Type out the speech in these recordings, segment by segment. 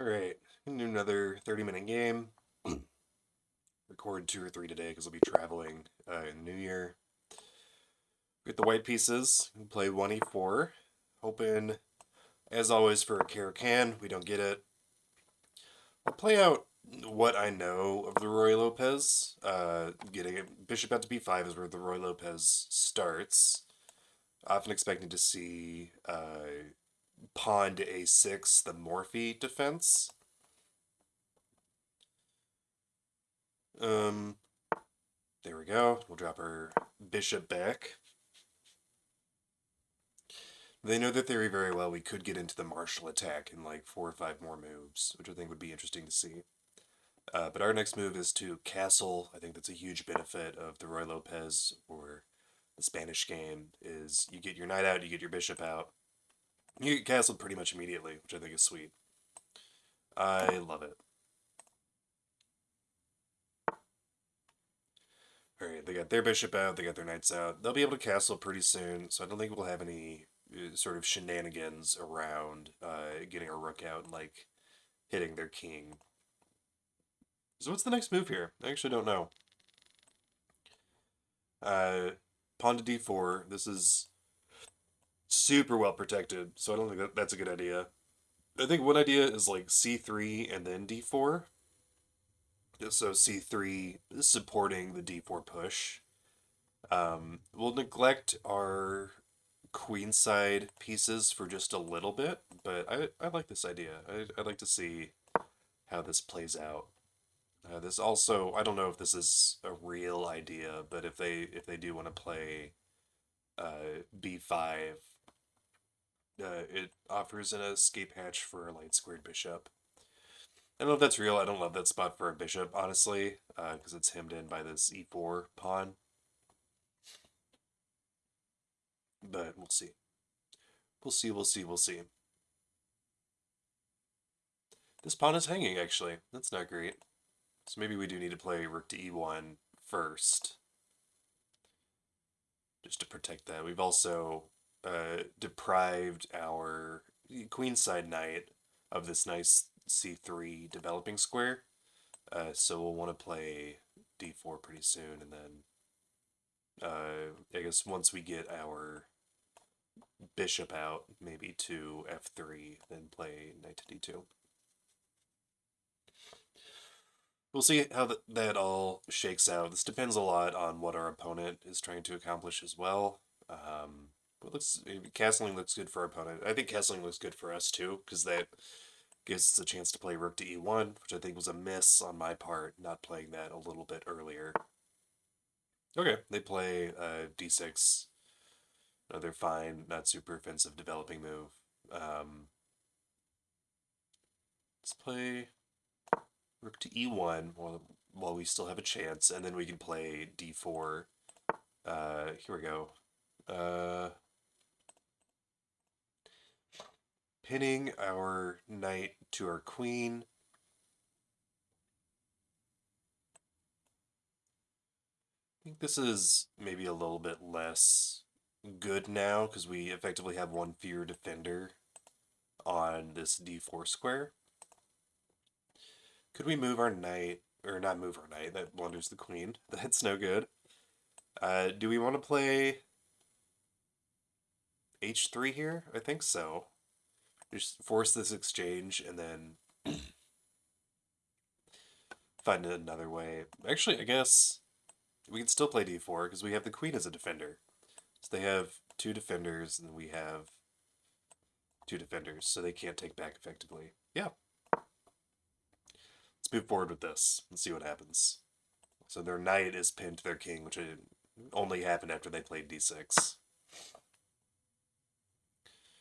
Alright, gonna do another 30-minute game. Record 2 or 3 today because I'll be traveling in New Year. Get the white pieces, play 1e4. Hoping, as always, for a Caracan. We don't get it. I'll play out what I know of the ruy-lopez. Getting bishop out to b5 is where the ruy-lopez starts. Often expecting to see pawn to a6, the Morphy defense. There we go. We'll drop our bishop back. They know their theory very well. We could get into the martial attack in like 4 or 5 more moves, which I think would be interesting to see. But our next move is to castle. I think that's a huge benefit of the ruy-lopez or the Spanish game is you get your knight out, you get your bishop out. You get castled pretty much immediately, which I think is sweet. I love it. Alright, they got their bishop out, they got their knights out. They'll be able to castle pretty soon, so I don't think we'll have any sort of shenanigans around getting a rook out and like hitting their king. So what's the next move here? I actually don't know. Pawn to d4. This is super well protected, so I don't think that's a good idea. I think one idea is like c3 and then d4. So c3 is supporting the d4 push. We'll neglect our queenside pieces for just a little bit, but I like this idea. I'd like to see how this plays out. This also, I don't know if this is a real idea, but if they do want to play b5, it offers an escape hatch for a light squared bishop. I don't know if that's real. I don't love that spot for a bishop, honestly, because it's hemmed in by this e4 pawn. But we'll see. We'll see. This pawn is hanging, actually. That's not great. So maybe we do need to play rook to e1 first. Just to protect that. We've also deprived our queenside knight of this nice c3 developing square. So we'll want to play d4 pretty soon, and then I guess once we get our bishop out, maybe to f3, then play knight to d2. We'll see how that all shakes out. This depends a lot on what our opponent is trying to accomplish as well. But castling looks good for our opponent. I think castling looks good for us too, because that gives us a chance to play rook to e1, which I think was a miss on my part, not playing that a little bit earlier. Okay, they play d6. Another fine, not super offensive developing move. Let's play rook to e1 while we still have a chance, and then we can play d4. Here we go. Pinning our knight to our queen. I think this is maybe a little bit less good now because we effectively have one fewer defender on this d4 square. Could we move our knight, or not move our knight, that blunders the queen. That's no good. Do we want to play h3 here? I think so. Just force this exchange and then find another way. Actually, I guess we can still play d4 because we have the queen as a defender. So they have 2 defenders and we have 2 defenders, so they can't take back effectively. Yeah. Let's move forward with this and see what happens. So their knight is pinned to their king, which only happened after they played d6.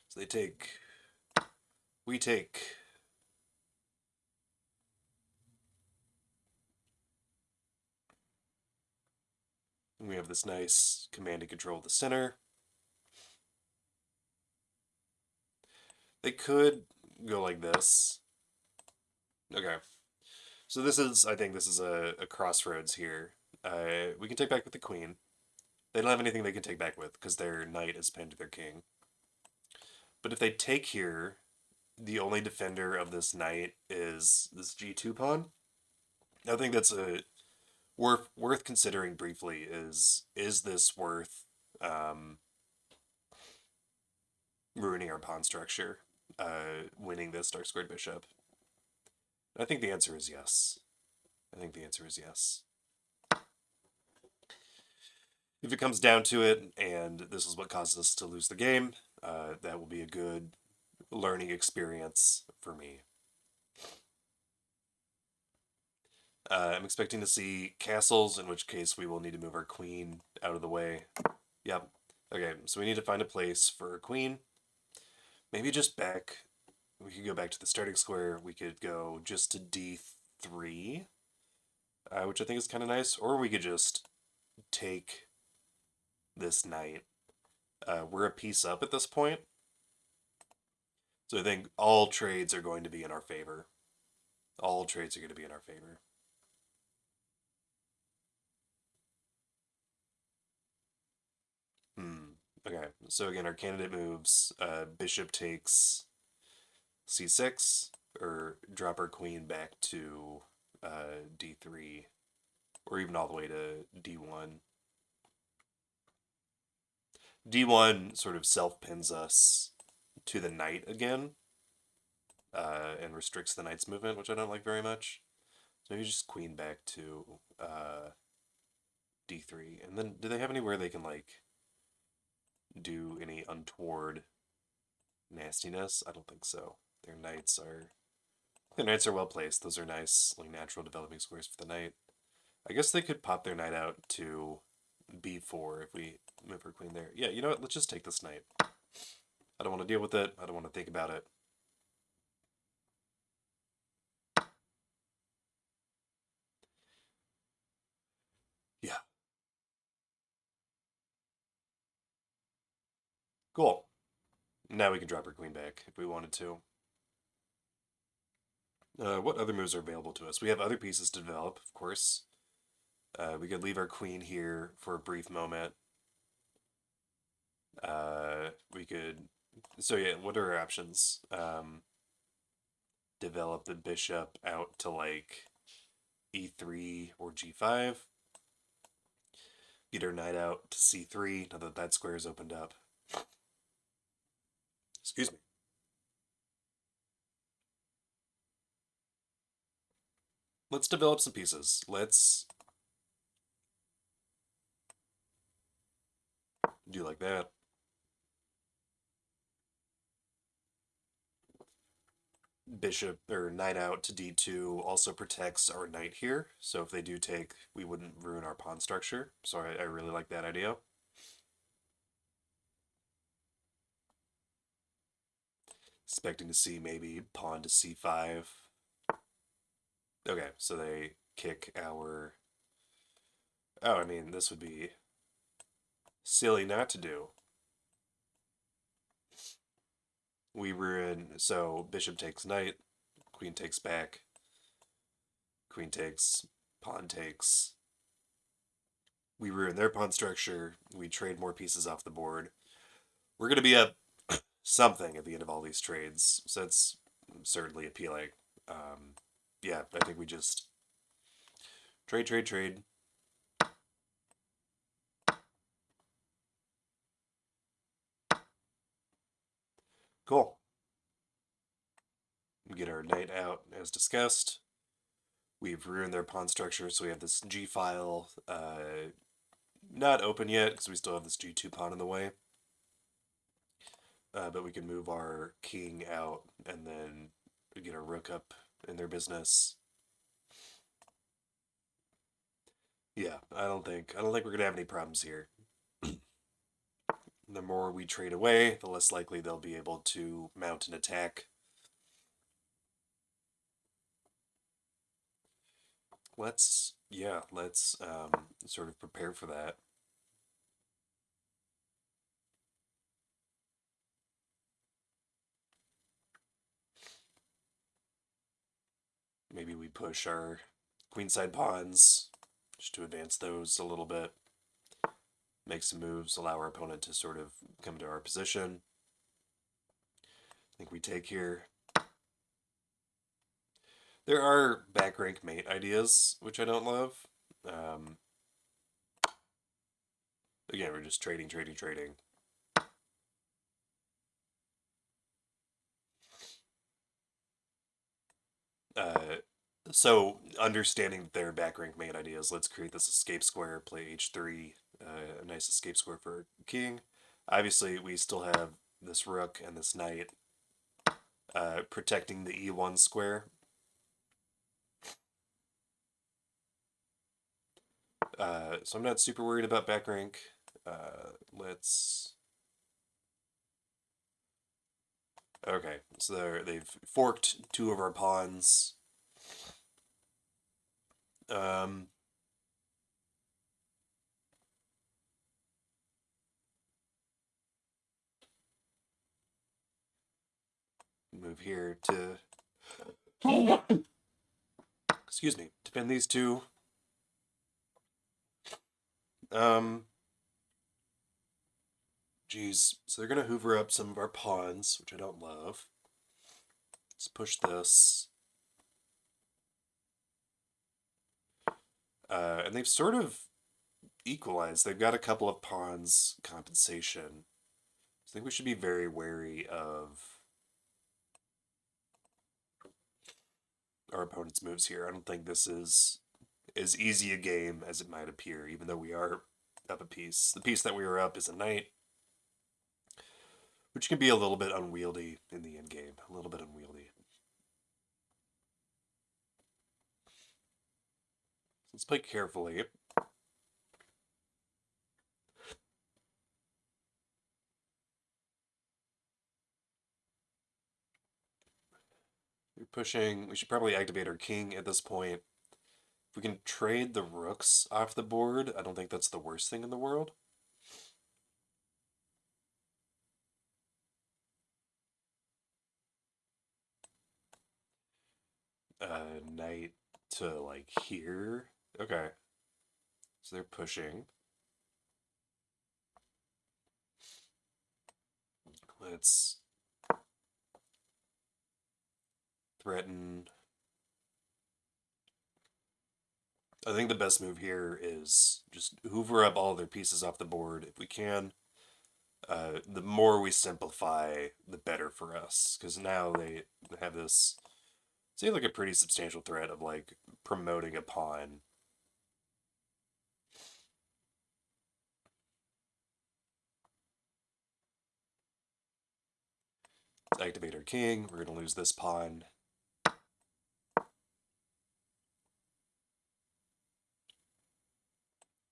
So they take. We take. And we have this nice command and control of the center. They could go like this. Okay. So this is, I think this is a crossroads here. We can take back with the queen. They don't have anything they can take back with because their knight is pinned to their king. But if they take here, the only defender of this knight is this G2 pawn. I think that's a worth considering briefly. Is this worth ruining our pawn structure, winning this dark squared bishop? I think the answer is yes. I think the answer is yes. If it comes down to it, and this is what causes us to lose the game, that will be a good learning experience for me. I'm expecting to see castles, in which case we will need to move our queen out of the way. Yep. Okay, so we need to find a place for a queen. Maybe just back. We could go back to the starting square. We could go just to d3, which I think is kind of nice. Or we could just take this knight. We're a piece up at this point. So I think all trades are going to be in our favor. All trades are going to be in our favor. Okay, so again, our candidate moves. Bishop takes c6, or drop our queen back to d3, or even all the way to d1. d1 sort of self-pins us to the knight again, and restricts the knight's movement, which I don't like very much. So maybe just queen back to d3. And then, do they have anywhere they can, like, do any untoward nastiness? I don't think so. Their knights are well placed. Those are nice, like, natural developing squares for the knight. I guess they could pop their knight out to b4 if we move our queen there. Yeah, you know what? Let's just take this knight. I don't want to deal with it. I don't want to think about it. Yeah. Cool. Now we can drop our queen back if we wanted to. What other moves are available to us? We have other pieces to develop, of course. We could leave our queen here for a brief moment. We could... So yeah, what are our options? Develop the bishop out to, like, e3 or g5. Get our knight out to c3, now that that square is opened up. Excuse me. Let's develop some pieces. Let's do like that. Bishop, or knight out to d2 also protects our knight here. So if they do take, we wouldn't ruin our pawn structure. So I really like that idea. Expecting to see maybe pawn to c5. Okay, so they kick our... Oh, I mean, this would be silly not to do. We ruin... So bishop takes knight, queen takes back, queen takes, pawn takes. We ruin their pawn structure. We trade more pieces off the board. We're going to be up something at the end of all these trades, so that's certainly appealing. Yeah, I think we just trade, trade, trade. Cool. We get our knight out as discussed. We've ruined their pawn structure, so we have this G file not open yet because we still have this G2 pawn in the way. But we can move our king out and then get our rook up in their business. Yeah, I don't think we're gonna have any problems here. The more we trade away, the less likely they'll be able to mount an attack. Let's sort of prepare for that. Maybe we push our queenside pawns just to advance those a little bit. Make some moves, allow our opponent to sort of come to our position. I think we take here. There are back rank mate ideas, which I don't love. Um, Again, we're just trading, trading, trading. Uh, so understanding their back rank mate ideas, let's create this escape square, play h3, a nice escape square for king. Obviously, we still have this rook and this knight protecting the e1 square. So I'm not super worried about back rank. Let's... Okay, so they've forked two of our pawns. Um, Move here to... Excuse me, to pin these two. Geez, so they're gonna hoover up some of our pawns, which I don't love. Let's push this. And they've sort of equalized. They've got a couple of pawns compensation. I think we should be very wary of our opponent's moves here. I don't think this is as easy a game as it might appear, even though we are up a piece. The piece that we were up is a knight, which can be a little bit unwieldy in the end game. A little bit unwieldy. Let's play carefully. We're pushing. We should probably activate our king at this point. If we can trade the rooks off the board, I don't think that's the worst thing in the world. Knight to like here. Okay. So they're pushing. Let's threaten. I think the best move here is just hoover up all their pieces off the board if we can. The more we simplify, the better for us. Because now they have this, seems like a pretty substantial threat of like promoting a pawn. Let's activate our king. We're going to lose this pawn.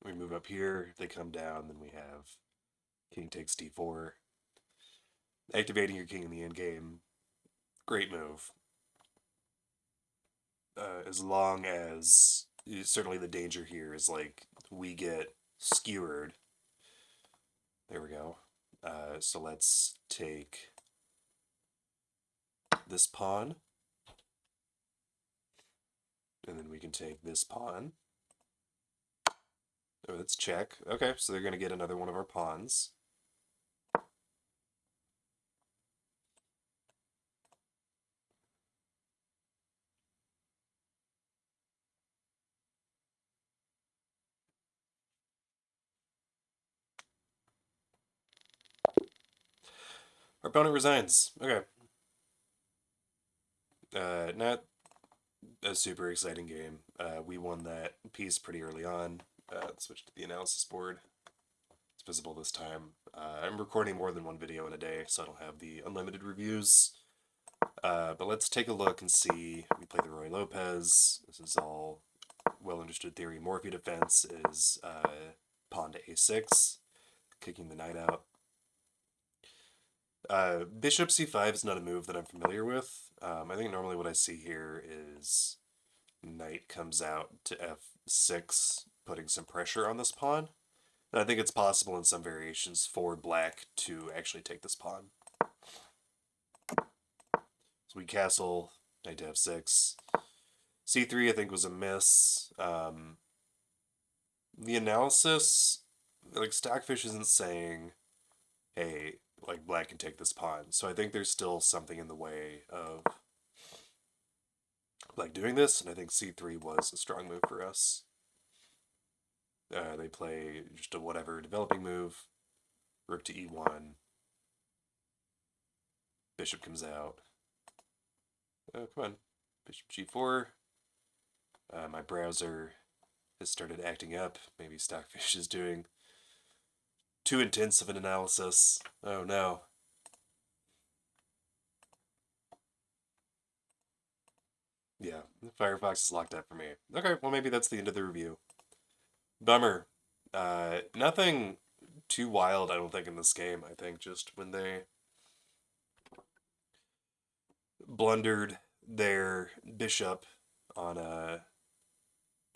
We move up here, they come down, then we have king takes d4. Activating your king in the end game, great move. As long as, certainly the danger here is like we get skewered. There we go. So let's take this pawn. And then we can take this pawn. Oh, that's check. Okay, so they're going to get another one of our pawns. Our opponent resigns. Okay. Not a super exciting game. We won that piece pretty early on. Let's switch to the analysis board. It's visible this time. I'm recording more than one video in a day, so I don't have the unlimited reviews. But let's take a look and see. We play the ruy-lopez. This is all well understood theory. Morphe defense is pawn to a6, kicking the knight out. Bishop c5 is not a move that I'm familiar with. I think normally what I see here is knight comes out to f6, putting some pressure on this pawn. And I think it's possible in some variations for black to actually take this pawn. So we castle, knight to f6. c3 I think was a miss. The analysis, like Stockfish isn't saying, hey, like black can take this pawn. So I think there's still something in the way of like doing this, and I think c3 was a strong move for us. They play just a whatever developing move, rook to e1, bishop comes out. Oh, come on, bishop g4. My browser has started acting up. Maybe Stockfish is doing too intense of an analysis. Oh no. Yeah, Firefox is locked up for me. Okay, well maybe that's the end of the review. Bummer. Nothing too wild, I don't think, in this game. I think just when they blundered their bishop on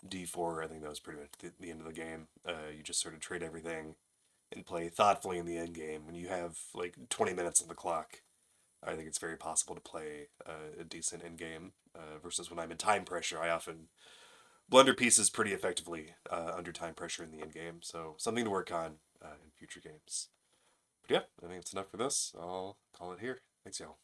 d4, I think that was pretty much the end of the game. You just sort of trade everything and play thoughtfully in the end game. When you have like 20 minutes on the clock, I think it's very possible to play a decent end game. Versus when I'm in time pressure, I often blunder pieces pretty effectively under time pressure in the end game. So something to work on in future games. But yeah, I think it's enough for this. I'll call it here. Thanks, y'all.